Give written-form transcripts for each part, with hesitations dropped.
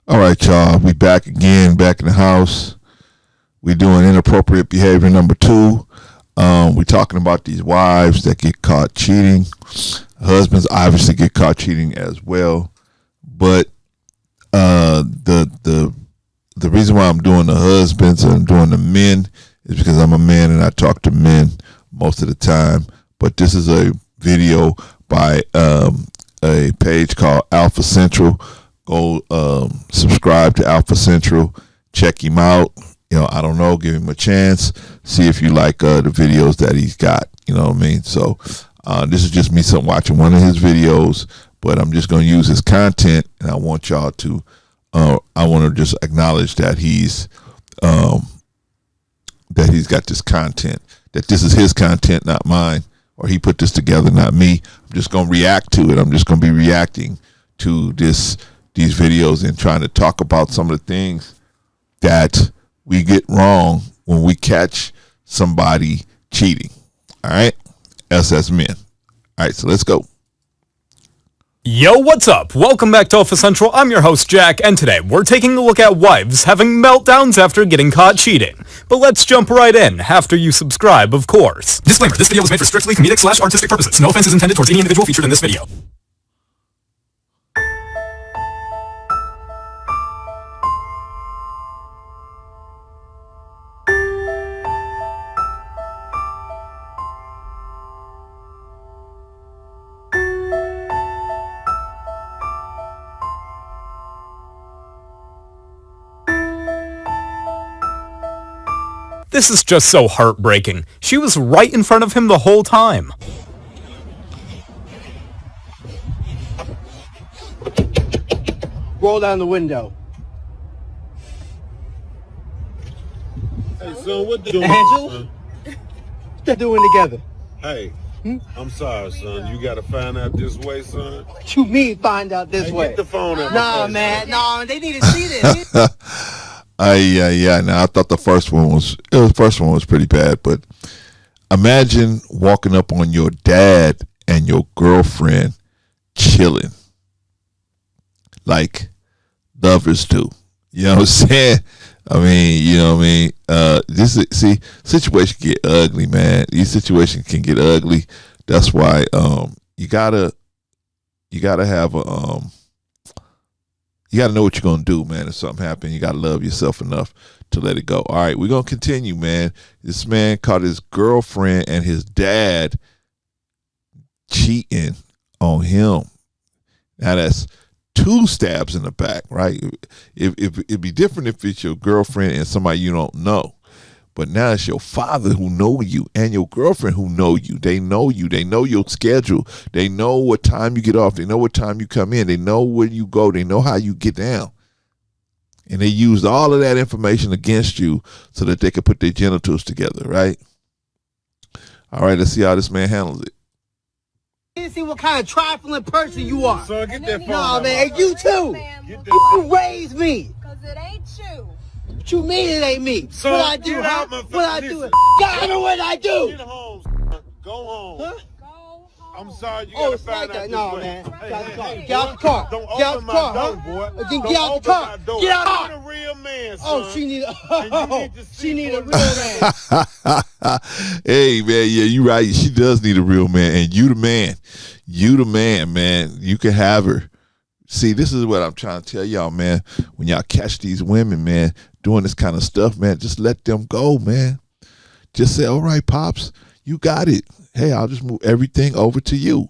All right, y'all. We back again, back in the house. We doing inappropriate behavior number 2. We talking about these wives that get caught cheating. Husbands obviously get caught cheating as well. But the reason why I'm doing the husbands and I'm doing the men is because I'm a man and I talk to men most of the time. But this is a video by a page called Alpha Central. Go subscribe to Alpha Central. Check him out. I don't know. Give him a chance. See if you like the videos that he's got. You know what I mean? So this is just me watching one of his videos, but I'm just going to use his content, and I want y'all to. I want to just acknowledge that he's got this content. That this is his content, not mine, or he put this together, not me. I'm just going to react to it. I'm just going to be reacting to these videos and trying to talk about some of the things that we get wrong when we catch somebody cheating. All right? Us as men. All right, so let's go. Yo, what's up? Welcome back to Alpha Central. I'm your host, Jack, and today we're taking a look at wives having meltdowns after getting caught cheating. But let's jump right in, after you subscribe, of course. Disclaimer, this video was made for strictly comedic/artistic purposes. No offense is intended towards any individual featured in this video. This is just so heartbreaking. She was right in front of him the whole time. Roll down the window. Hey, son, what they doing? Angel? Son? What they doing together? Hey, I'm sorry, son. You gotta find out this way, son. What you mean find out this way? Get the phone out. Nah, man. Nah, they need to see this. Yeah. Now I thought the first one was pretty bad, but imagine walking up on your dad and your girlfriend chilling like lovers do. You know what I'm saying? I mean, you know what I mean? Situation get ugly, man. These situations can get ugly. That's why you gotta have a you got to know what you're going to do, man. If something happens, you got to love yourself enough to let it go. All right, we're going to continue, man. This man caught his girlfriend and his dad cheating on him. Now, that's 2 stabs in the back, right? It'd be different if it's your girlfriend and somebody you don't know. But now it's your father who know you and your girlfriend who know you. They know you. They know your schedule. They know what time you get off. They know what time you come in. They know where you go. They know how you get down. And they used all of that information against you so that they could put their genitals together, right? All right, let's see how this man handles it. You see what kind of trifling person you are. Son, get that phone Nah, out. man, you too. Get that You raised me. Cause it ain't you. What you mean it ain't me? Son, what I do, get huh? out my face. What I do? Listen. God, what I do? Get home, son. Go home. Huh? Go home. I'm sorry, you Oh, gotta it's find like out that. this No, way. man. Hey, Get out the car. Don't Get out open the my car, door, huh? boy. Then Don't get out the open car. my door. Get out. You need a real man, son. Oh, she need a. And you need to see She need a for real man. Hey, man, yeah, you right. She does need a real man, and you the man. You the man. You can have her. See, this is what I'm trying to tell y'all, man. When y'all catch these women, man, doing this kind of stuff, man, just let them go, man. Just say, all right, Pops, you got it. Hey, I'll just move everything over to you.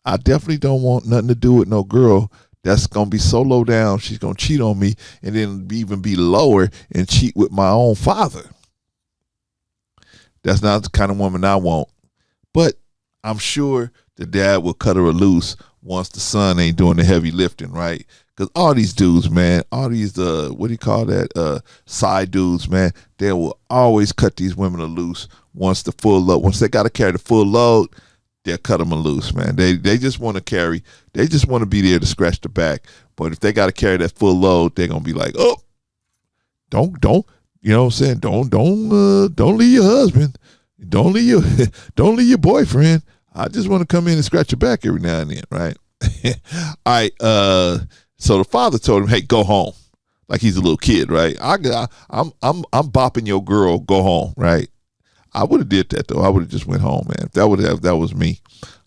I definitely don't want nothing to do with no girl that's going to be so low down, she's going to cheat on me and then even be lower and cheat with my own father. That's not the kind of woman I want. But I'm sure the dad will cut her loose once the son ain't doing the heavy lifting, right? Because all these dudes, man, all these, what do you call that, side dudes, man, they will always cut these women loose once the full load, once they got to carry the full load, they'll cut them loose, man. They just want to carry, they just want to be there to scratch the back. But if they got to carry that full load, they're going to be like, oh, don't, you know what I'm saying? Don't leave your husband. Don't leave your boyfriend. I just want to come in and scratch your back every now and then, right? All right, So the father told him, "Hey, go home," like he's a little kid, right? I'm bopping your girl. Go home, right? I would have did that though. I would have just went home, man. If that was me,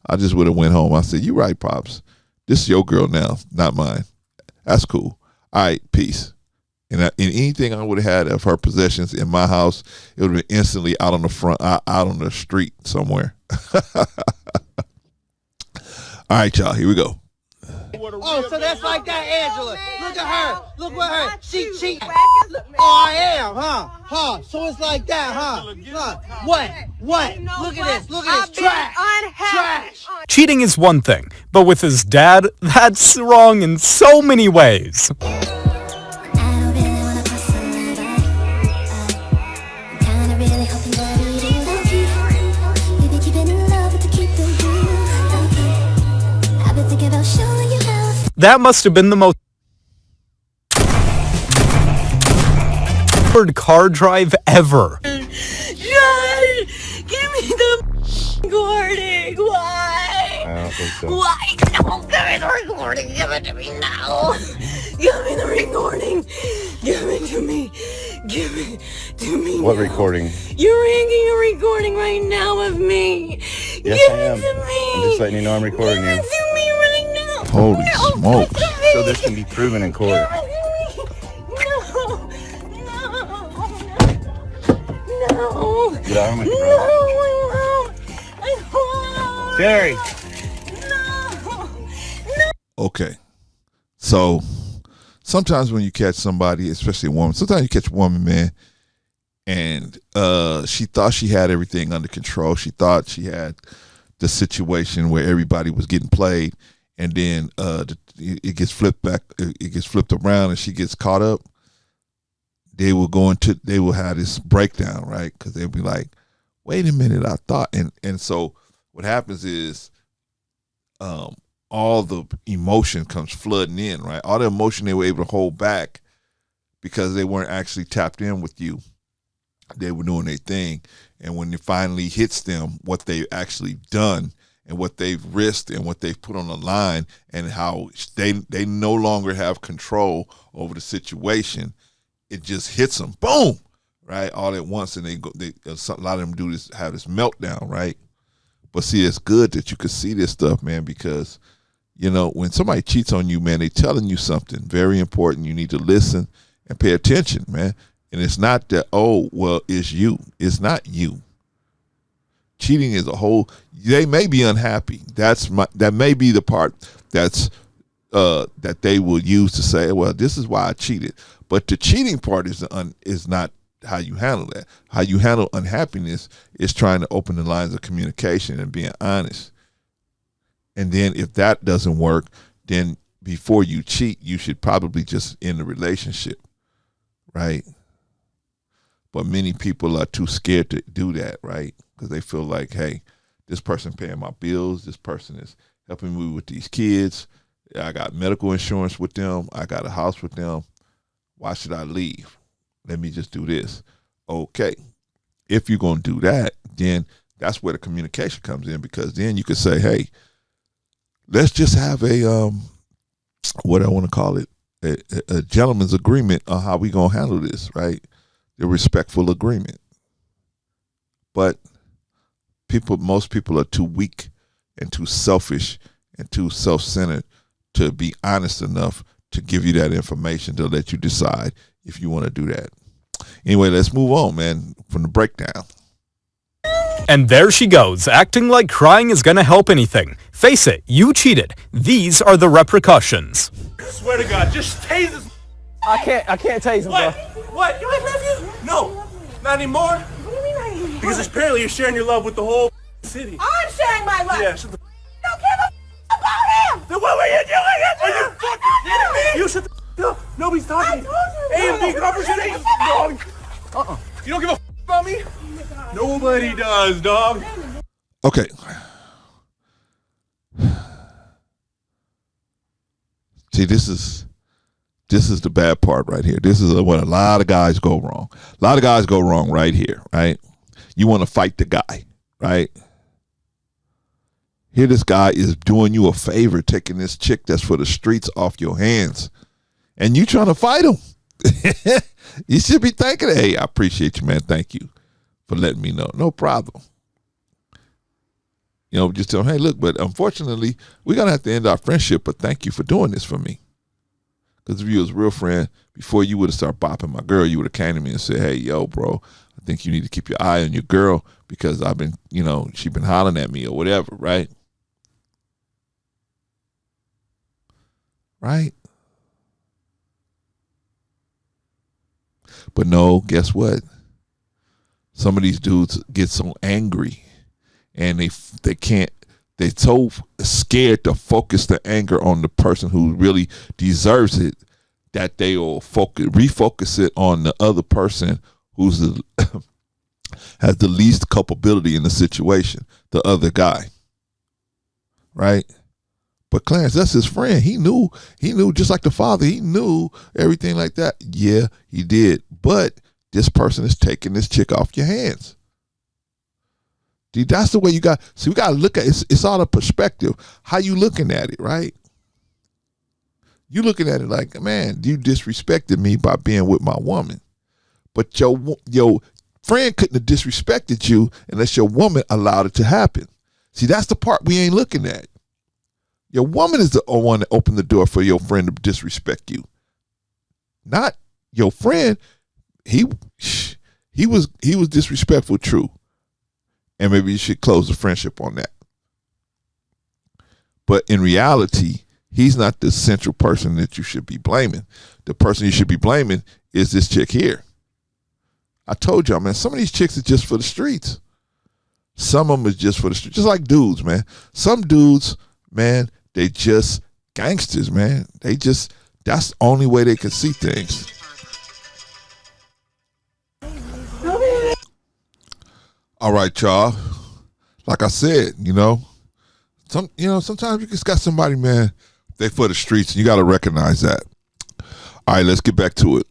I just would have went home. I said, "You right, pops. This is your girl now, not mine. That's cool. All right, peace." And anything I would have had of her possessions in my house, it would have been instantly out on the front, out on the street somewhere. All right, y'all. Here we go. Oh, so that's like that, Angela. Look at her. Look at her. She. Oh, I am, huh? So it's like that, huh? What? Look at this. Look at this. Trash. Cheating is one thing, but with his dad, that's wrong in so many ways. That must have been the most awkward car drive ever. John, give me the recording. Why? I don't think so. Why? No, give me the recording. Give it to me now. Give me the recording. Give it to me. Give it to me. What now. recording? You're making a recording right now of me. Yes, give I am. It to me. I'm just letting you know I'm recording give you. It to me right now. Holy smokes. So this can be proven in court. No. Get out of my No, car. I won't. Terry. Okay. So sometimes when you catch somebody, especially a woman, sometimes you catch a woman, man, and she thought she had everything under control. She thought she had the situation where everybody was getting played, and then it gets flipped back, it gets flipped around, and she gets caught up. They will have this breakdown, right? Because they'll be like, "Wait a minute, I thought," and so what happens is, all the emotion comes flooding in, right? All the emotion they were able to hold back because they weren't actually tapped in with you. They were doing their thing, and when it finally hits them, what they've actually done and what they've risked and what they've put on the line, and how they no longer have control over the situation, it just hits them, boom, right, all at once, and a lot of them have this meltdown, right? But see, it's good that you can see this stuff, man, because you know when somebody cheats on you, man, they telling you something very important. You need to listen and pay attention, man. And it's not that, oh, well, it's you. It's not you. Cheating is a whole. They may be unhappy. That may be the part that they will use to say, well, this is why I cheated. But the cheating part is not how you handle that. How you handle unhappiness is trying to open the lines of communication and being honest. And then if that doesn't work, then before you cheat, you should probably just end the relationship, right? But many people are too scared to do that, right? Because they feel like, hey, this person paying my bills, this person is helping me with these kids, I got medical insurance with them, I got a house with them, why should I leave? Let me just do this. Okay. If you're going to do that, then that's where the communication comes in, because then you could say, hey, let's just have a, what I want to call it, a gentleman's agreement on how we going to handle this, right? The respectful agreement. But most people are too weak and too selfish and too self-centered to be honest enough to give you that information to let you decide if you want to do that. Anyway, let's move on, man, from the breakdown. And there she goes, acting like crying is gonna help anything. Face it, you cheated. These are the repercussions. I swear to God, just tase this. I can't tase him, What? bro. What? You ain't love you? No, not anymore. What do you mean not anymore? Because apparently you're sharing your love with the whole city. I'm sharing my love. Yeah, shut the. Don't give a about him. Then what were you doing? Are you fucking kidding me? You shut the up. Nobody's talking. I told you A and B no. conversation. Dog. You don't give a about me? Nobody does, dog. Okay. See, this is the bad part right here. This is what a lot of guys go wrong. A lot of guys go wrong right here, right? You want to fight the guy, right? Here this guy is doing you a favor, taking this chick that's for the streets off your hands, and you trying to fight him. You should be thanking, hey, I appreciate you, man. Thank you for letting me know. No problem. You know, just tell him, hey, look, but unfortunately, we're going to have to end our friendship, but thank you for doing this for me. Because if you was a real friend, before you would have started bopping my girl, you would have came to me and said, hey, yo, bro, I think you need to keep your eye on your girl because I've been, you know, she been hollering at me or whatever, right? Right? But no, guess what? Some of these dudes get so angry and they can't, they're so scared to focus the anger on the person who really deserves it that they will refocus it on the other person who's has the least culpability in the situation, the other guy. Right? But Clarence, that's his friend. He knew just like the father, he knew everything like that. Yeah, he did. But this person is taking this chick off your hands. Dude, that's the way you got. See, we got to look at it. It's all a perspective. How you looking at it, right? You looking at it like, man, you disrespected me by being with my woman. But your friend couldn't have disrespected you unless your woman allowed it to happen. See, that's the part we ain't looking at. Your woman is the one that opened the door for your friend to disrespect you. Not your friend. He was disrespectful, true. And maybe you should close the friendship on that. But in reality, he's not the central person that you should be blaming. The person you should be blaming is this chick here. I told y'all, man, some of these chicks are just for the streets. Some of them is just for the streets. Just like dudes, man. Some dudes, man, they just gangsters, man. That's the only way they can see things. All right, y'all. Like I said, sometimes you just got somebody, man, they for the streets, and you got to recognize that. All right, let's get back to it.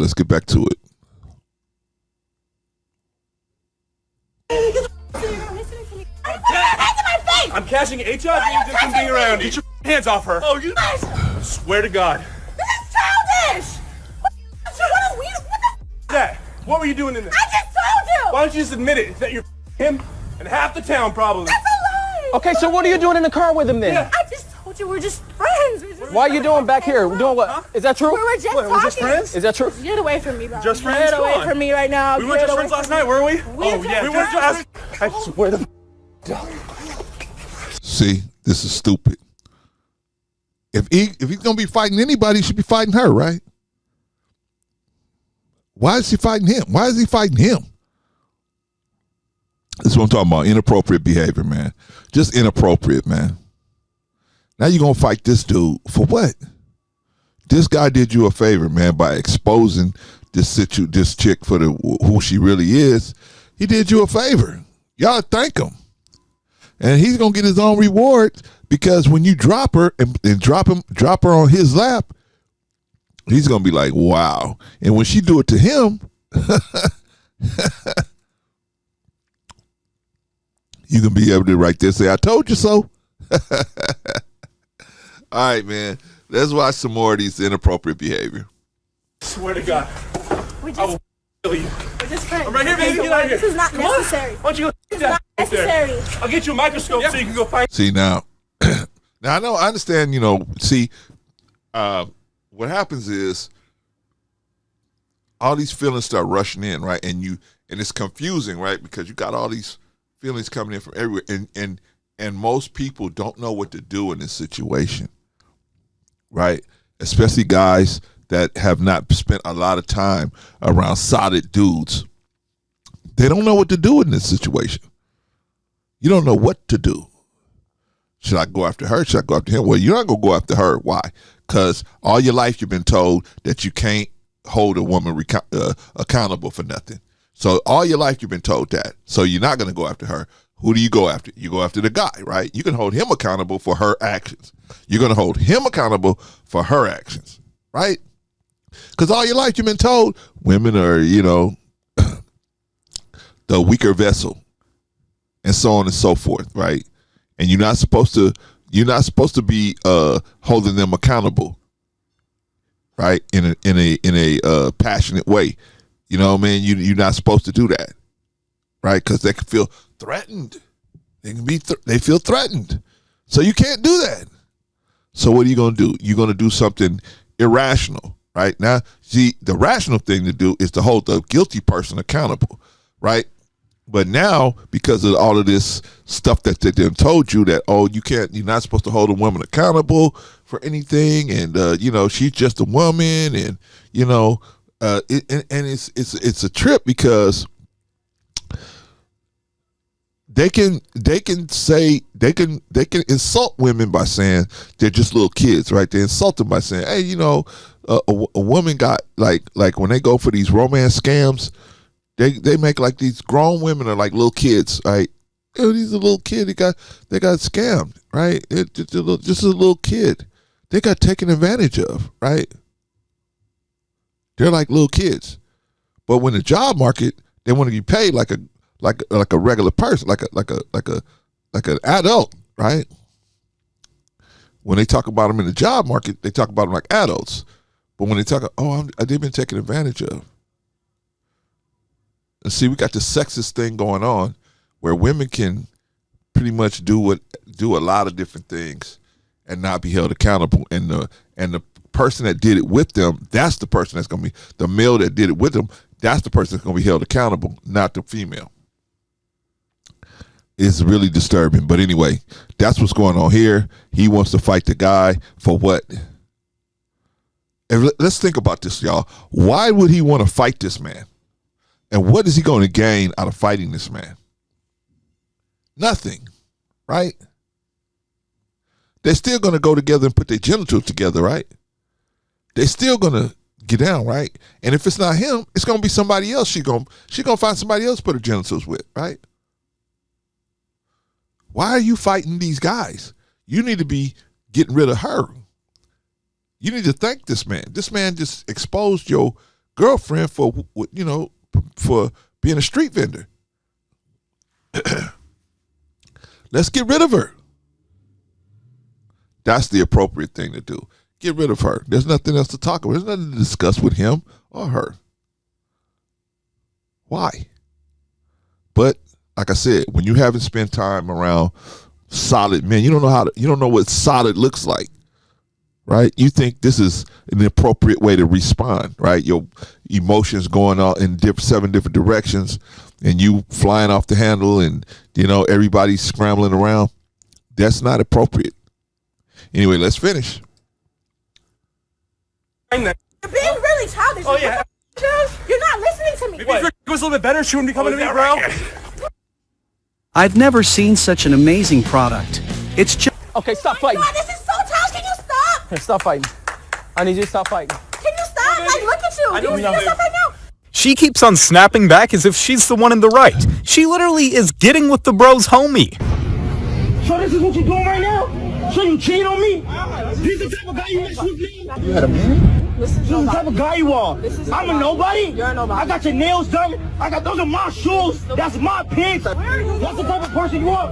I'm catching HIV just from being around. Get your hands off her. Oh, you guys. I swear to God. This is childish! What the That? What were you doing in there? I just told you! Why don't you just admit it? That you're him and half the town probably. That's a lie! Okay, so what are you doing in the car with him then? Yeah. I just told you we're just friends. Why are you doing back here? We're doing what? Huh? Is that true? We were just talking. We're just friends? Is that true? Get away from me, bro. Just friends? Get away Come on. from me right now. We weren't just friends last night, were we? We were just We were just. I swear to. See, this is stupid. If he's gonna be fighting anybody, he should be fighting her, right? Why is he fighting him? Why is he fighting him? That's what I'm talking about. Inappropriate behavior, man. Just inappropriate, man. Now you're gonna fight this dude for what? This guy did you a favor, man, by exposing this chick for who she really is. He did you a favor. Y'all thank him. And he's gonna get his own reward because when you drop her and drop her on his lap, he's gonna be like, wow. And when she do it to him, you can be able to right there say, I told you so. All right, man. Let's watch some more of these inappropriate behavior. Swear to God. We I just, will kill you. we're just friends. I'm right here, baby. Get out of here. This is not Come on. necessary. Why don't you go It's not necessary. I'll get you a microscope so you can go find. See now, now I understand. See, what happens is all these feelings start rushing in, right? And it's confusing, right? Because you got all these feelings coming in from everywhere, and most people don't know what to do in this situation, right? Especially guys that have not spent a lot of time around solid dudes. They don't know what to do in this situation. You don't know what to do. Should I go after her? Should I go after him? Well, you're not going to go after her. Why? Because all your life you've been told that you can't hold a woman accountable for nothing. So all your life you've been told that. So you're not going to go after her. Who do you go after? You go after the guy, right? You can hold him accountable for her actions. You're going to hold him accountable for her actions, right? Because all your life you've been told women are, the weaker vessel and so on and so forth, right? and you're not supposed to be holding them accountable, right? In a passionate way. You know what I mean? You're not supposed to do that, right? Because they can feel threatened. They feel threatened, so you can't do that. So what are you going to do? You're going to do something irrational, right? Now, see, the rational thing to do is to hold the guilty person accountable, right? But now, because of all of this stuff that they told you that, oh, you're not supposed to hold a woman accountable for anything, and she's just a woman, and it's a trip because they can insult women by saying they're just little kids, right? They insult them by saying, hey, a woman got like when they go for these romance scams, they make like these grown women are like little kids, right? These are little kid. They got scammed, right? Just a little kid. They got taken advantage of, right? They're like little kids, but when the job market, they want to be paid like a regular person, like an adult, right? When they talk about them in the job market, they talk about them like adults. But when they talk, they've been taken advantage of. And see, we got the sexist thing going on, where women can pretty much do a lot of different things and not be held accountable. And the person that did it with them, that's the person that's going to be the male that did it with them. That's the person that's going to be held accountable, not the female. It's really disturbing. But anyway, that's what's going on here. He wants to fight the guy for what? And let's think about this, y'all. Why would he want to fight this man? And what is he going to gain out of fighting this man? Nothing, right? They're still going to go together and put their genitals together, right? They're still going to get down, right? And if it's not him, it's going to be somebody else. She gonna find somebody else to put her genitals with, right? Why are you fighting these guys? You need to be getting rid of her. You need to thank this man. This man just exposed your girlfriend for being a street vendor. Let's get rid of her. That's the appropriate thing to do. Get rid of her. There's nothing else to talk about. There's nothing to discuss with him or her. Why? But like I said, when you haven't spent time around solid men, you don't know what solid looks like, right? You think this is an appropriate way to respond, right? Your emotions going out in 7 different directions, and you flying off the handle, and everybody's scrambling around. That's not appropriate. Anyway, let's finish. You're being really childish. Oh, yeah. You're not listening to me. Maybe if it was a little bit better, she wouldn't be coming to me, bro. I've never seen such an amazing product. It's just... Okay, stop fighting. God, this is so childish. Can you stop? Hey, stop fighting. I need you to stop fighting. Can you stop? Like, look at you. You need to stop right now. She keeps on snapping back as if she's the one in the right. She literally is getting with the bro's homie. So this is what you're doing right now? So you cheating on me? This is the type of guy you mess with me? You had a man? This is the type of guy you are. I'm a nobody? You're a nobody. I got your nails done. Those are my shoes. That's my pants. That's the type of person you are.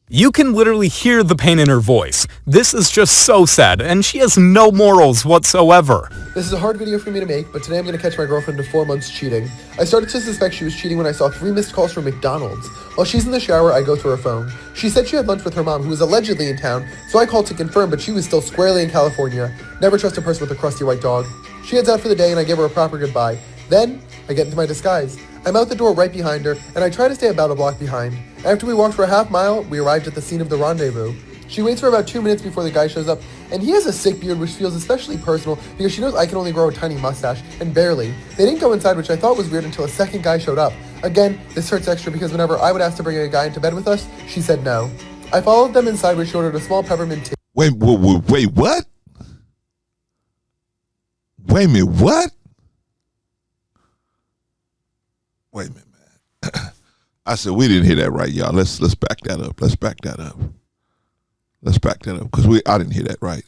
You can literally hear the pain in her voice. This is just so sad, and she has no morals whatsoever. This is a hard video for me to make, but today I'm going to catch my girlfriend to 4 months cheating. I started to suspect she was cheating when I saw 3 missed calls from McDonald's. While she's in the shower, I go through her phone. She said she had lunch with her mom, who was allegedly in town, so I called to confirm, but she was still squarely in California. Never trust a person with a crusty white dog. She heads out for the day, and I give her a proper goodbye. Then, I get into my disguise. I'm out the door right behind her, and I try to stay about a block behind. After we walked for a half mile, we arrived at the scene of the rendezvous. She waits for about 2 minutes before the guy shows up, and he has a sick beard which feels especially personal because she knows I can only grow a tiny mustache, and barely. They didn't go inside, which I thought was weird until a second guy showed up. Again, this hurts extra because whenever I would ask to bring a guy into bed with us, she said no. I followed them inside, where she ordered a small peppermint tea. Wait, what? Wait a minute, what? Wait a minute, man. I said we didn't hear that right, y'all. Let's back that up. Let's back that up because I didn't hear that right.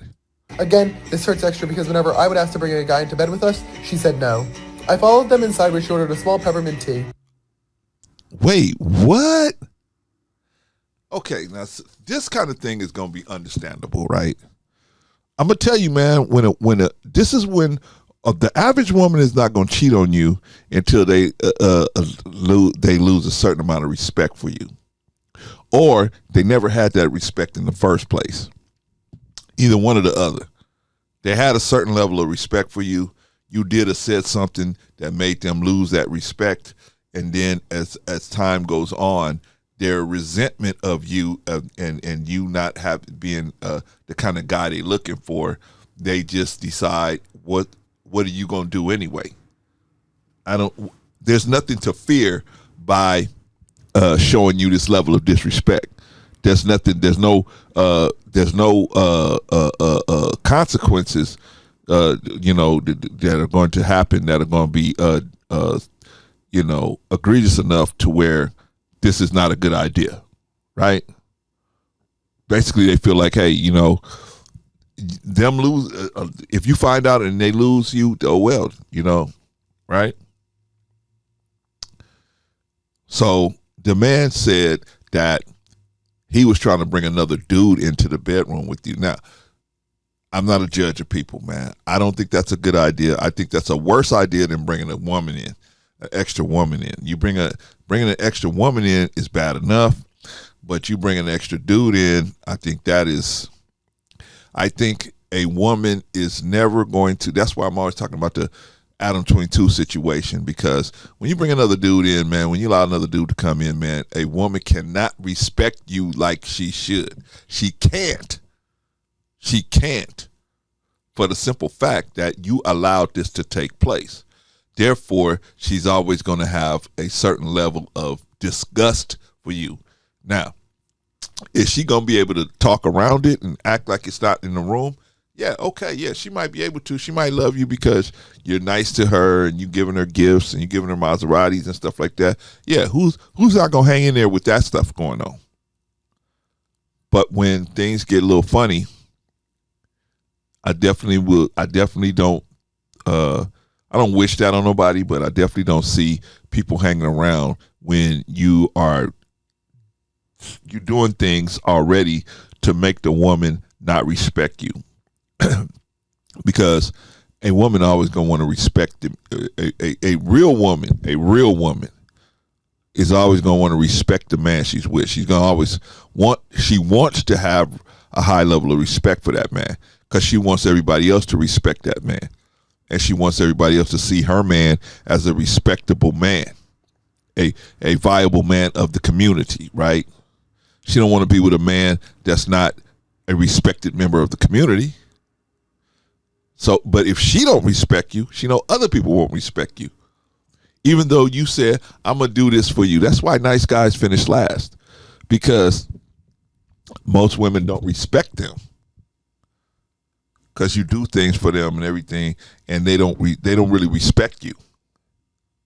Again, this hurts extra because whenever I would ask to bring a guy into bed with us, she said no. I followed them inside, where she ordered a small peppermint tea. Wait, what? Okay, now this kind of thing is going to be understandable, right? I'm gonna tell you, man. This is when the average woman is not going to cheat on you until they lose a certain amount of respect for you, or they never had that respect in the first place. Either one or the other. They had a certain level of respect for you. You did or said something that made them lose that respect, and then as time goes on, their resentment of you and you not being the kind of guy they're looking for, they just decide what are you going to do anyway? There's nothing to fear by showing you this level of disrespect. There's no consequences that are going to happen that are going to be egregious enough to where this is not a good idea, right? Basically, they feel like, hey, them lose. If you find out and they lose you, oh well, right? So the man said that he was trying to bring another dude into the bedroom with you. Now, I'm not a judge of people, man. I don't think that's a good idea. I think that's a worse idea than bringing a woman in, an extra woman in. You bringing an extra woman in is bad enough, but you bring an extra dude in, I think a woman is never going to. That's why I'm always talking about the Adam 22 situation, because when you bring another dude in, man, when you allow another dude to come in, man, a woman cannot respect you like she should. She can't. She can't, for the simple fact that you allowed this to take place. Therefore, she's always going to have a certain level of disgust for you. Now, is she going to be able to talk around it and act like it's not in the room? Yeah, okay, yeah, she might be able to. She might love you because you're nice to her and you giving her gifts and you giving her Maseratis and stuff like that. Yeah, who's not going to hang in there with that stuff going on? But when things get a little funny, I definitely don't wish that on nobody, but I definitely don't see people hanging around when you're doing things already to make the woman not respect you. Because a woman always gonna want to respect them. A real woman is always gonna want to respect the man she's with. She's gonna always wants to have a high level of respect for that man, because she wants everybody else to respect that man. And she wants everybody else to see her man as a respectable man, a viable man of the community, right? She don't want to be with a man that's not a respected member of the community. So, but if she don't respect you, she know other people won't respect you. Even though you said, I'm going to do this for you. That's why nice guys finish last, because most women don't respect them. Because you do things for them and everything, and they don't really respect you.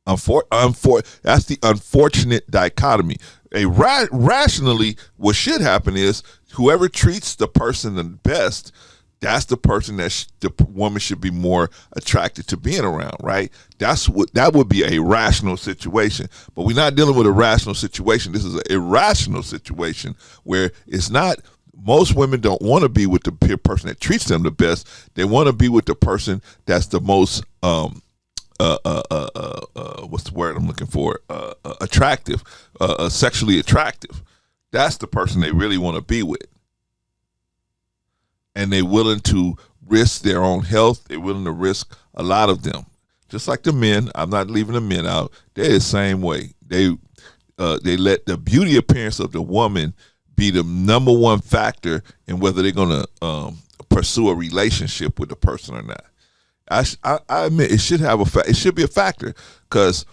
That's the unfortunate dichotomy. Rationally, what should happen is whoever treats the person the best, that's the person that the woman should be more attracted to being around, right? That would be a rational situation. But we're not dealing with a rational situation. This is an irrational situation where it's not. Most women don't want to be with the person that treats them the best. They want to be with the person that's the most what's the word I'm looking for? Attractive, sexually attractive. That's the person they really want to be with. And they're willing to risk their own health. They're willing to risk a lot of them. Just like the men, I'm not leaving the men out. They're the same way. They let the beauty appearance of the woman be the number one factor in whether they're going to pursue a relationship with the person or not. I admit it should have it should be a factor, because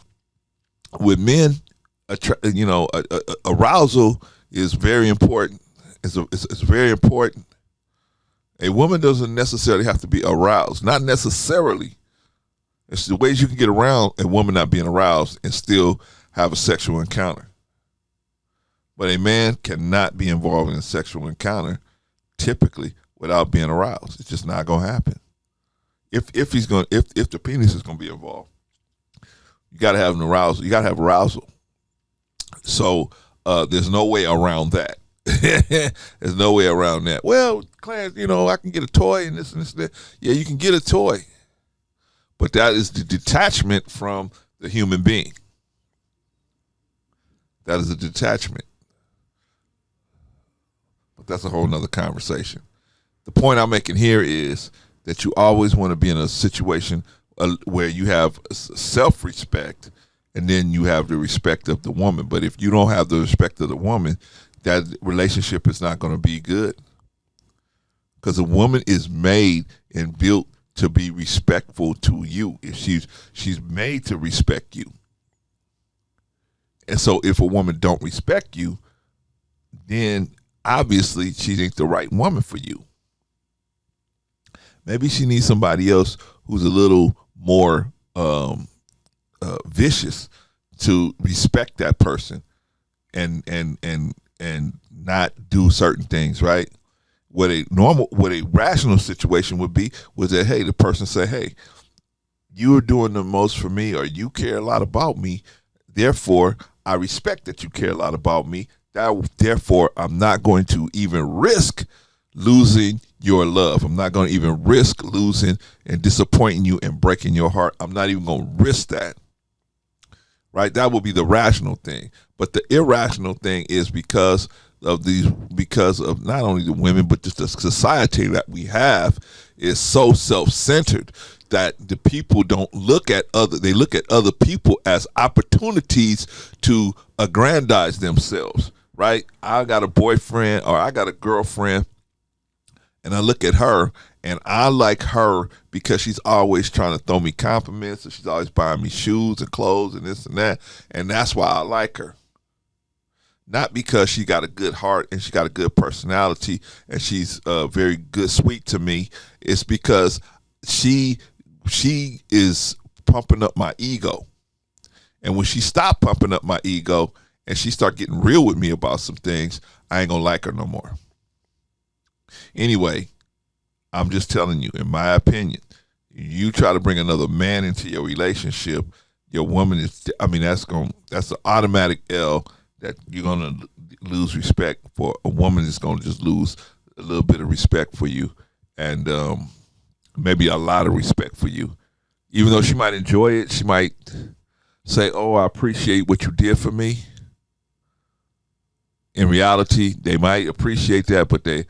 with men, arousal is very important. It's very important. A woman doesn't necessarily have to be aroused. Not necessarily. It's the ways you can get around a woman not being aroused and still have a sexual encounter. But a man cannot be involved in a sexual encounter typically without being aroused. It's just not gonna happen. If the penis is gonna be involved, you gotta have an arousal. You gotta have arousal. So there's no way around that. There's no way around that. Well, Clarence, you know, I can get a toy and this and this and that. Yeah, you can get a toy. But that is the detachment from the human being. That is a detachment. But that's a whole nother conversation. The point I'm making here is that you always want to be in a situation where you have self-respect and then you have the respect of the woman. But if you don't have the respect of the woman, that relationship is not going to be good. Because a woman is made and built to be respectful to you. If she's made to respect you. And so if a woman don't respect you, then obviously she ain't the right woman for you. Maybe she needs somebody else who's a little more vicious to respect that person and not do certain things, right? What a rational situation would be was that, hey, the person say, hey, you are doing the most for me, or you care a lot about me. Therefore, I respect that you care a lot about me. Therefore, I'm not going to even risk losing your love. I'm not going to even risk losing and disappointing you and breaking your heart. I'm not even going to risk that. Right? That would be the rational thing. But the irrational thing is because of not only the women, but just the society that we have is so self-centered that the people don't look at they look at other people as opportunities to aggrandize themselves, right? I got a boyfriend or I got a girlfriend and I look at her and I like her because she's always trying to throw me compliments and she's always buying me shoes and clothes and this and that. And that's why I like her. Not because she got a good heart and she got a good personality and she's very good, sweet to me. It's because she is pumping up my ego. And when she stopped pumping up my ego and she start getting real with me about some things, I ain't gonna like her no more. Anyway, I'm just telling you, in my opinion, you try to bring another man into your relationship, your woman is, that's an automatic L that you're gonna lose respect for. A woman is gonna just lose a little bit of respect for you, and maybe a lot of respect for you. Even though she might enjoy it, she might say, "Oh, I appreciate what you did for me." In reality, they might appreciate that, but they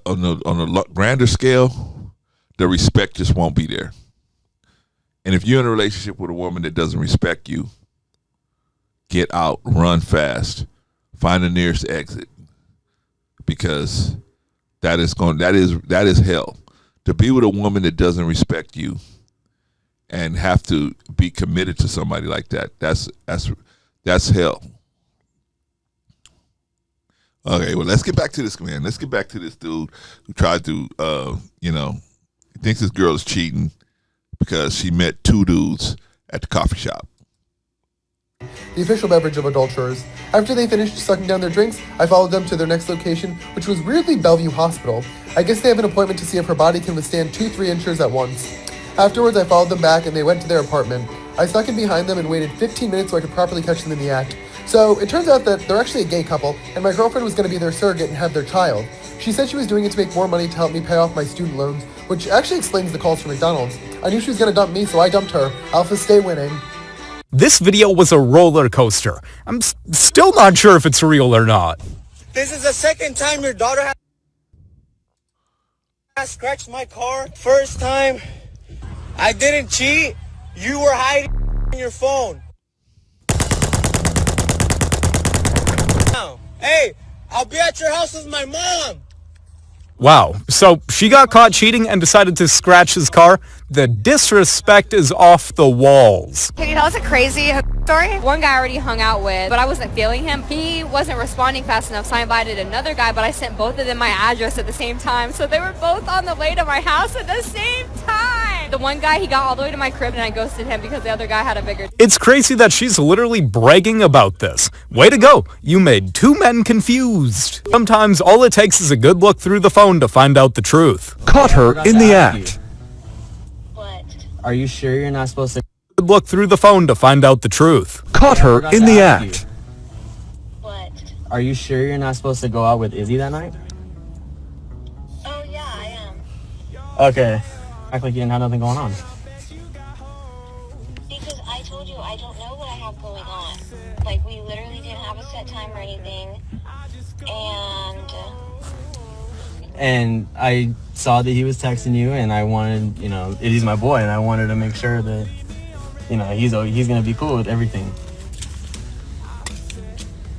on a grander scale, the respect just won't be there. And if you're in a relationship with a woman that doesn't respect you, get out, run fast, find the nearest exit, because that is hell. To be with a woman that doesn't respect you and have to be committed to somebody like that, that's hell. Okay, well, let's get back to this man. Let's get back to this dude who tried to, he thinks this girl is cheating because she met two dudes at the coffee shop. The official beverage of adulterers. After they finished sucking down their drinks, I followed them to their next location, which was weirdly Bellevue Hospital. I guess they have an appointment to see if her body can withstand 2 3-inchers at once. Afterwards, I followed them back and they went to their apartment. I snuck in behind them and waited 15 minutes so I could properly catch them in the act. So, it turns out that they're actually a gay couple, and my girlfriend was going to be their surrogate and have their child. She said she was doing it to make more money to help me pay off my student loans, which actually explains the calls from McDonald's. I knew she was going to dump me, so I dumped her. Alpha stay winning. This video was a roller coaster. I'm still not sure if it's real or not. This is the second time your daughter has scratched my car. First time, I didn't cheat. You were hiding in your phone. Hey, I'll be at your house with my mom. Wow, so she got caught cheating and decided to scratch his car? The disrespect is off the walls. Can you tell us a crazy story? One guy I already hung out with, but I wasn't feeling him. He wasn't responding fast enough, so I invited another guy, but I sent both of them my address at the same time, so they were both on the way to my house at the same time. The one guy, he got all the way to my crib, and I ghosted him because the other guy had a bigger... It's crazy that she's literally bragging about this. Way to go. You made 2 men confused. Sometimes all it takes is a good look through the phone to find out the truth. Caught her in the act. What? Are you sure you're not supposed to... Good look through the phone to find out the truth. Caught her in the act. What? Are you sure you're not supposed to go out with Izzy that night? Oh, yeah, I am. Okay. Act like you didn't have nothing going on. Because I told you I don't know what I have going on. Like, we literally didn't have a set time or anything. And I saw that he was texting you, and I wanted, you know, Izzy's my boy, and I wanted to make sure that, you know, he's going to be cool with everything.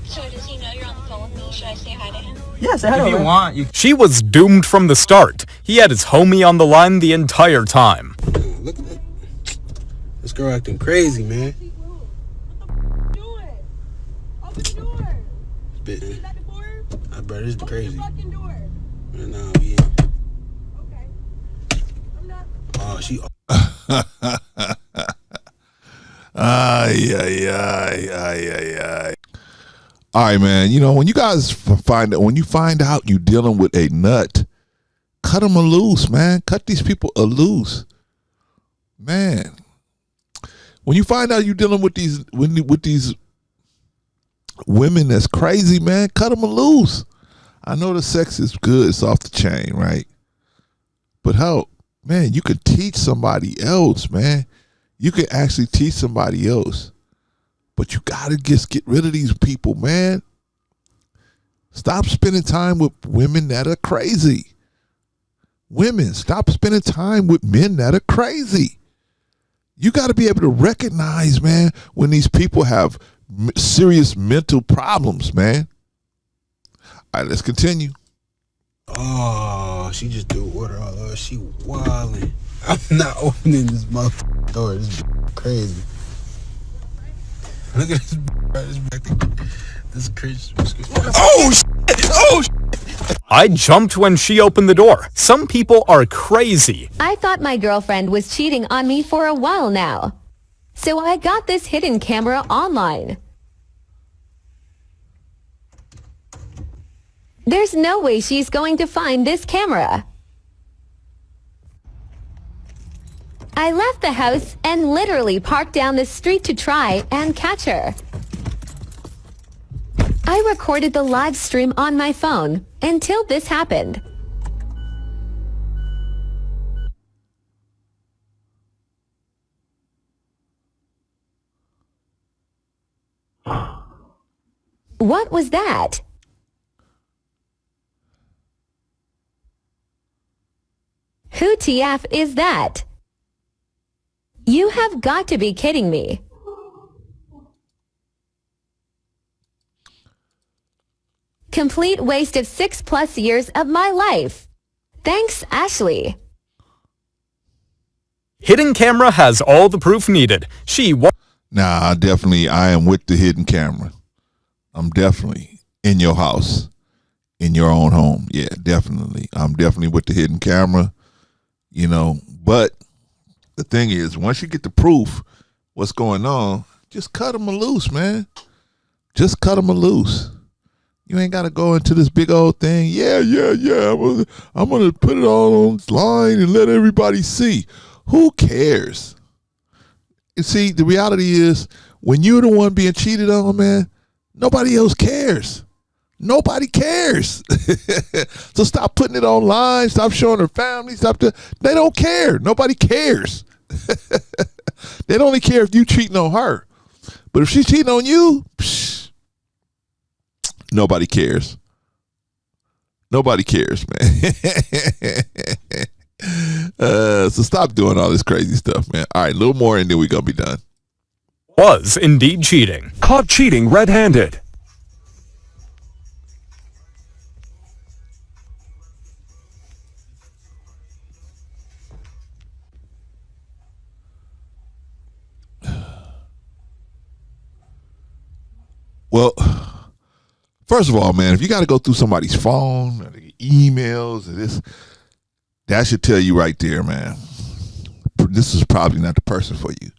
So does he know you're on the phone with me? Should I say hi to him? Yeah, say hi to him. If you want, She was doomed from the start. He had his homie on the line the entire time. Look at that. This girl acting crazy, man. Open the door. I bet it's crazy. No, yeah. Okay. I'm not. Oh, she. Ay, ay, ay, ay, ay, ay. All right, man. You know, when you find out you're dealing with a nut, cut them a loose, man. Cut these people a loose, man. When you find out you're dealing with these women that's crazy, man, cut them a loose. I know the sex is good; it's off the chain, right? But how, man? You could teach somebody else, man. You can actually teach somebody else. But you gotta just get rid of these people, man. Stop spending time with women that are crazy. Women, stop spending time with men that are crazy. You got to be able to recognize, man, when these people have serious mental problems, man. All right, let's continue. Oh, she just threw water all over. She wildin'. I'm not opening this motherfucking door. This is crazy. Look at this. This crazy. Oh shit! Oh shit! I jumped when she opened the door. Some people are crazy. I thought my girlfriend was cheating on me for a while now. So I got this hidden camera online. There's no way she's going to find this camera. I left the house and literally parked down the street to try and catch her. I recorded the live stream on my phone until this happened. What was that? Who TF is that? You have got to be kidding me. Complete waste of 6+ years of my life. Thanks, Ashley. Hidden camera has all the proof needed. Nah, I am with the hidden camera. I'm definitely in your house, in your own home. Yeah, definitely. I'm definitely with the hidden camera, you know. But the thing is, once you get the proof, what's going on, just cut them a loose, man. Just cut them a loose. You ain't got to go into this big old thing. Yeah. I'm going to put it all online and let everybody see. Who cares? You see, the reality is, when you're the one being cheated on, man, nobody else cares. Nobody cares. So stop putting it online. Stop showing her family. They don't care. Nobody cares. They only care if you cheating on her. But if she's cheating on you, nobody cares. Nobody cares, man. So stop doing all this crazy stuff, man. All right, a little more and then we're going to be done. Was indeed cheating. Caught cheating red-handed. Well, first of all, man, if you got to go through somebody's phone, or emails, or this, that should tell you right there, man, this is probably not the person for you.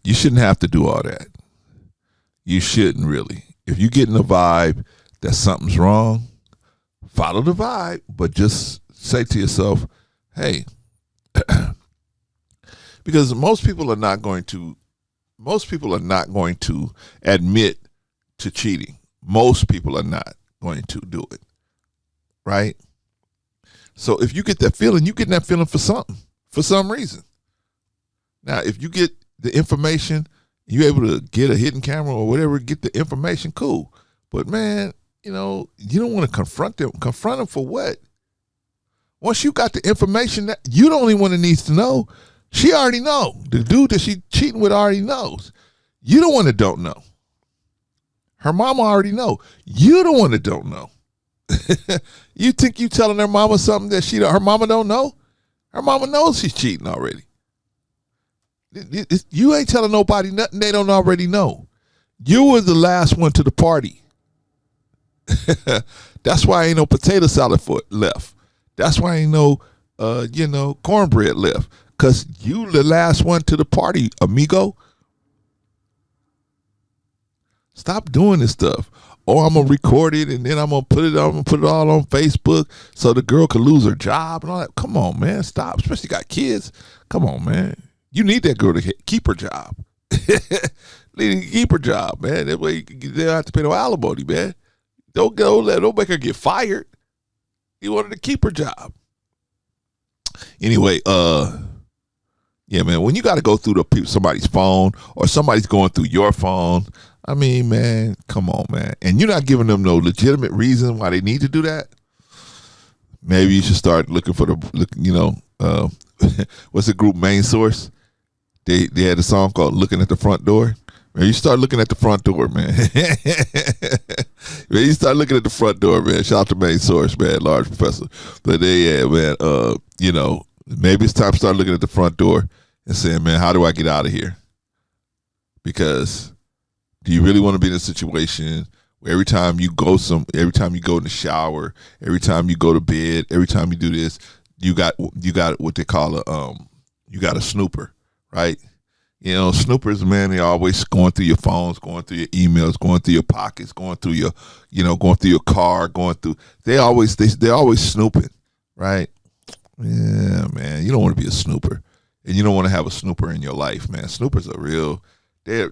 You shouldn't have to do all that. You shouldn't really. If you're getting a vibe that something's wrong, follow the vibe, but just say to yourself, hey, because most people are not going to admit to cheating. Most people are not going to do it, right? So if you get that feeling, you get that feeling for something, for some reason. Now, if you get the information, you're able to get a hidden camera or whatever, get the information, cool. But man, you know, you don't want to confront them. Confront them for what? Once you got the information, that you the only one that needs to know. She already know. The dude that she cheating with already knows. You the one that don't know. Her mama already know. You the one that don't know. You think you telling her mama something that her mama don't know? Her mama knows she's cheating already. You ain't telling nobody nothing they don't already know. You were the last one to the party. That's why ain't no potato salad left. That's why ain't no, cornbread left. Because you the last one to the party, amigo. Stop doing this stuff. Or I'm going to record it and then I'm going to put it all on Facebook so the girl could lose her job and all that. Come on, man. Stop. Especially got kids. Come on, man. You need that girl to keep her job. Keep her job, man. That way they don't have to pay no alimony, man. Don't make her get fired. You want her to keep her job. Anyway, yeah, man, when you got to go through somebody's phone or somebody's going through your phone, I mean, man, come on, man. And you're not giving them no legitimate reason why they need to do that. Maybe you should start looking for what's the group Main Source? They had a song called Looking at the Front Door. Man, you start looking at the front door, man. Man, you start looking at the front door, man. Shout out to Main Source, man, Large Professor. But man, maybe it's time to start looking at the front door and saying, man, how do I get out of here? Because do you really want to be in a situation where every time you go in the shower, every time you go to bed, every time you do this, you got what they call you got a snooper, right? You know, snoopers, man, they're always going through your phones, going through your emails, going through your pockets, going through your car, they're always snooping, right? Yeah, man, you don't want to be a snooper, and you don't want to have a snooper in your life, man. Snoopers are they're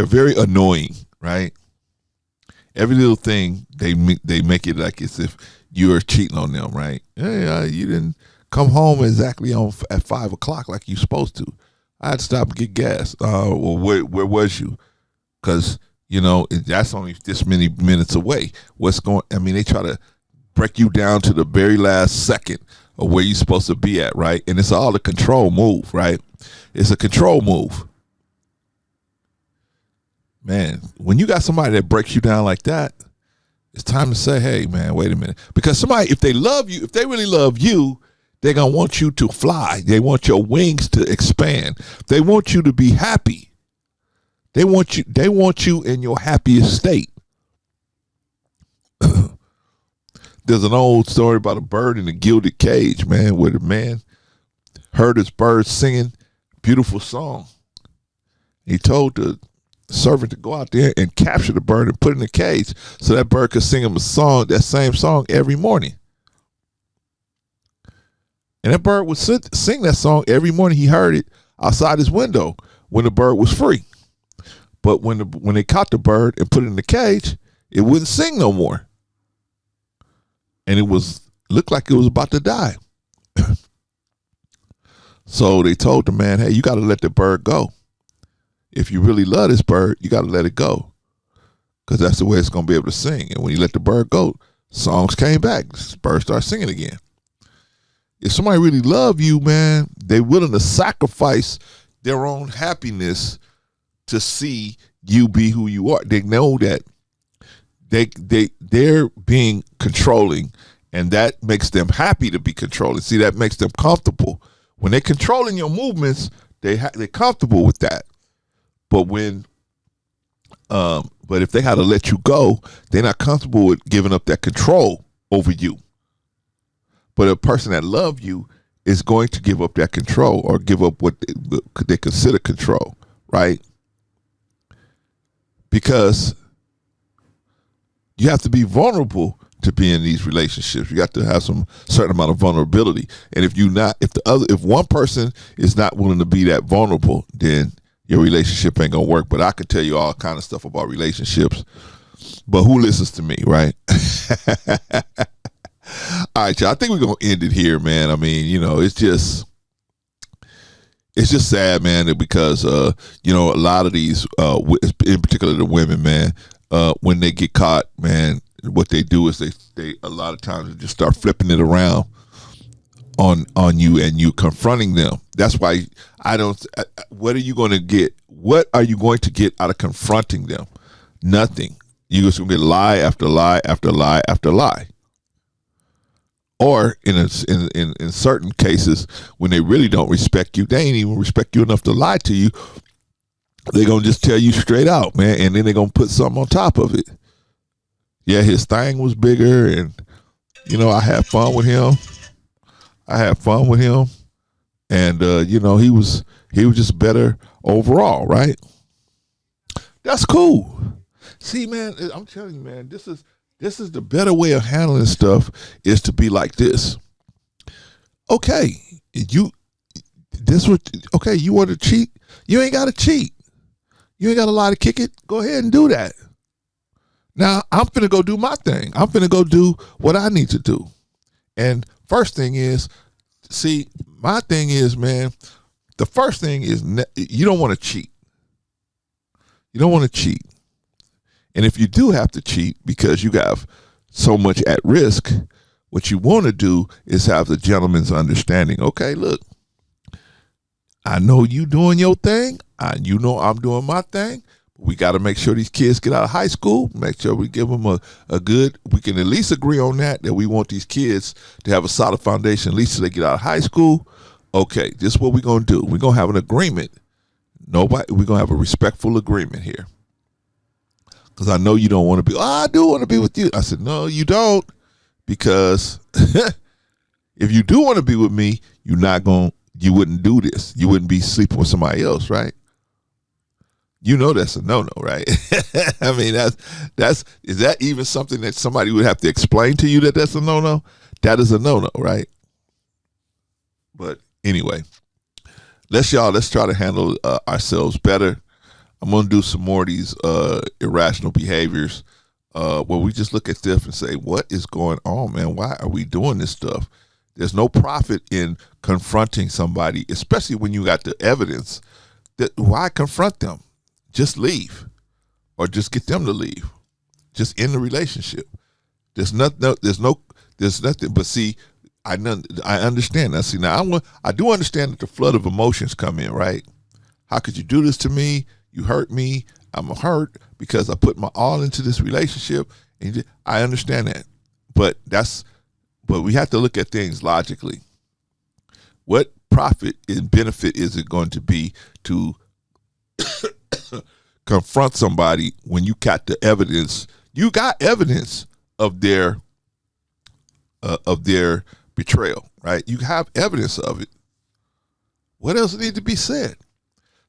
very annoying, right? Every little thing they make it like as if you are cheating on them, right? Yeah, you didn't come home exactly at 5 o'clock like you supposed to. I had to stop and get gas. Well, where was you? Because, that's only this many minutes away. They try to break you down to the very last second of where you're supposed to be at, right? And it's all a control move, right? It's a control move. Man, when you got somebody that breaks you down like that, it's time to say, hey, man, wait a minute. Because somebody, if they really love you, they're going to want you to fly. They want your wings to expand. They want you to be happy. They want you in your happiest state. There's an old story about a bird in a gilded cage, man, where the man heard his bird singing a beautiful song. He told the servant to go out there and capture the bird and put it in a cage so that bird could sing him that same song every morning. And that bird would sing that song every morning. He heard it outside his window when the bird was free. But when they caught the bird and put it in the cage, it wouldn't sing no more. And looked like it was about to die. So they told the man, hey, you got to let the bird go. If you really love this bird, you got to let it go. Because that's the way it's going to be able to sing. And when you let the bird go, songs came back. This bird started singing again. If somebody really love you, man, they're willing to sacrifice their own happiness to see you be who you are. They know that they're being controlling, and that makes them happy to be controlling. See, that makes them comfortable. When they're controlling your movements, they're comfortable with that. But but if they had to let you go, they're not comfortable with giving up that control over you. But a person that loves you is going to give up that control or give up what they consider control, right? Because you have to be vulnerable to be in these relationships. You got to have some certain amount of vulnerability. And if one person is not willing to be that vulnerable, then your relationship ain't gonna work. But I could tell you all kind of stuff about relationships. But who listens to me, right? All right, y'all. I think we're gonna end it here, man. I mean, it's just sad, man, because a lot of these, in particular the women, man, when they get caught, man, what they do is they a lot of times just start flipping it around on you and you confronting them. That's why what are you going to get? What are you going to get out of confronting them? Nothing. You're just going to get lie after lie after lie after lie. Or in certain cases, when they really don't respect you, they ain't even respect you enough to lie to you. They're going to just tell you straight out, man, and then they're going to put something on top of it. Yeah, his thing was bigger, and, I had fun with him. And, he was just better overall, right? That's cool. See, man, I'm telling you, man, this is the better way of handling stuff, is to be like this. Okay, you want to cheat? You ain't got to cheat. You ain't got to lie to kick it. Go ahead and do that. Now, I'm finna go do my thing. I'm finna go do what I need to do. And first thing is, my thing is, man, the first thing is you don't want to cheat. You don't want to cheat. And if you do have to cheat because you got so much at risk, what you want to do is have the gentleman's understanding. Okay, look, I know you doing your thing. I'm doing my thing. We got to make sure these kids get out of high school, make sure we give them we can at least agree on that we want these kids to have a solid foundation, at least till they get out of high school. Okay, this is what we're going to do. We're going to have an agreement. We're going to have a respectful agreement here. Because I know you don't want to be, I do want to be with you. I said, no, you don't. Because if you do want to be with me, you wouldn't do this. You wouldn't be sleeping with somebody else, right? That's a no-no, right? I mean, is that even something that somebody would have to explain to you that's a no-no? That is a no-no, right? But anyway, let's try to handle ourselves better. I'm going to do some more of these irrational behaviors where we just look at stuff and say, what is going on, man? Why are we doing this stuff? There's no profit in confronting somebody, especially when you got the evidence. Why confront them? Just leave, or just get them to leave. Just end the relationship. There's nothing. But see, I understand that. See, now I do understand that the flood of emotions come in, right? How could you do this to me? You hurt me. I'm hurt because I put my all into this relationship. And I understand that, but we have to look at things logically. What profit and benefit is it going to be to confront somebody when you got the evidence? You got evidence of their betrayal, right? You have evidence of it. What else needs to be said?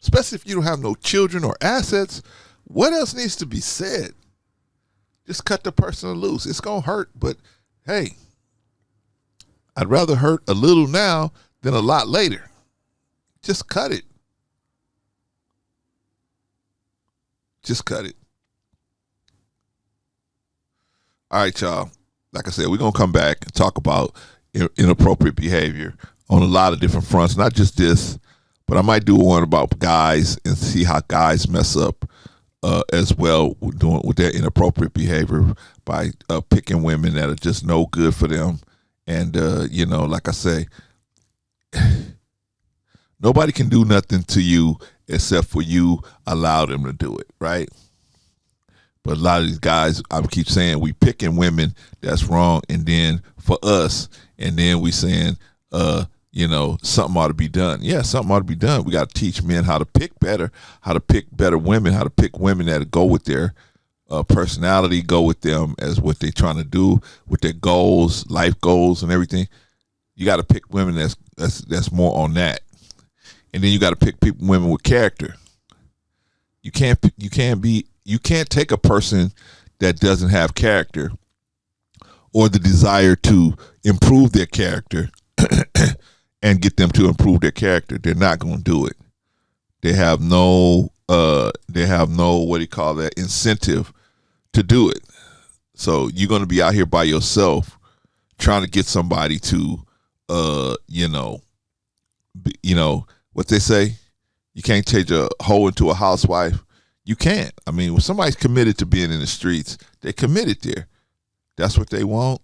Especially if you don't have no children or assets, what else needs to be said? Just cut the person loose. It's gonna hurt, but hey, I'd rather hurt a little now than a lot later. Just cut it. Just cut it. All right, y'all. Like I said, we're going to come back and talk about inappropriate behavior on a lot of different fronts, not just this, but I might do one about guys and see how guys mess up as well with their inappropriate behavior by picking women that are just no good for them. And, like I say, nobody can do nothing to you except for you allow them to do it, right? But a lot of these guys, I keep saying, we picking women that's wrong, and then for us, and then we saying, something ought to be done. Yeah, something ought to be done. We got to teach men how to pick better women, how to pick women that go with their personality, go with them as what they're trying to do, with their goals, life goals, and everything. You got to pick women that's more on that. And then you got to pick women with character. You can't take a person that doesn't have character or the desire to improve their character and get them to improve their character. They're not going to do it. They have no incentive to do it. So you're going to be out here by yourself trying to get somebody to, what they say, you can't change a hoe into a housewife. You can't. I mean, when somebody's committed to being in the streets, they're committed there. That's what they want.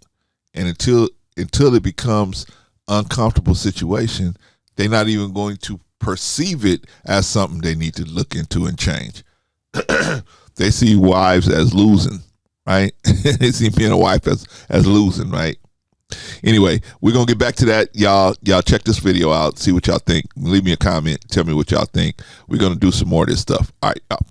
And until it becomes uncomfortable situation, they're not even going to perceive it as something they need to look into and change. They see wives as losing, right? They see being a wife as losing, right? Anyway, we're going to get back to that. Y'all check this video out. See what y'all think. Leave me a comment. Tell me what y'all think. We're going to do some more of this stuff. All right, y'all.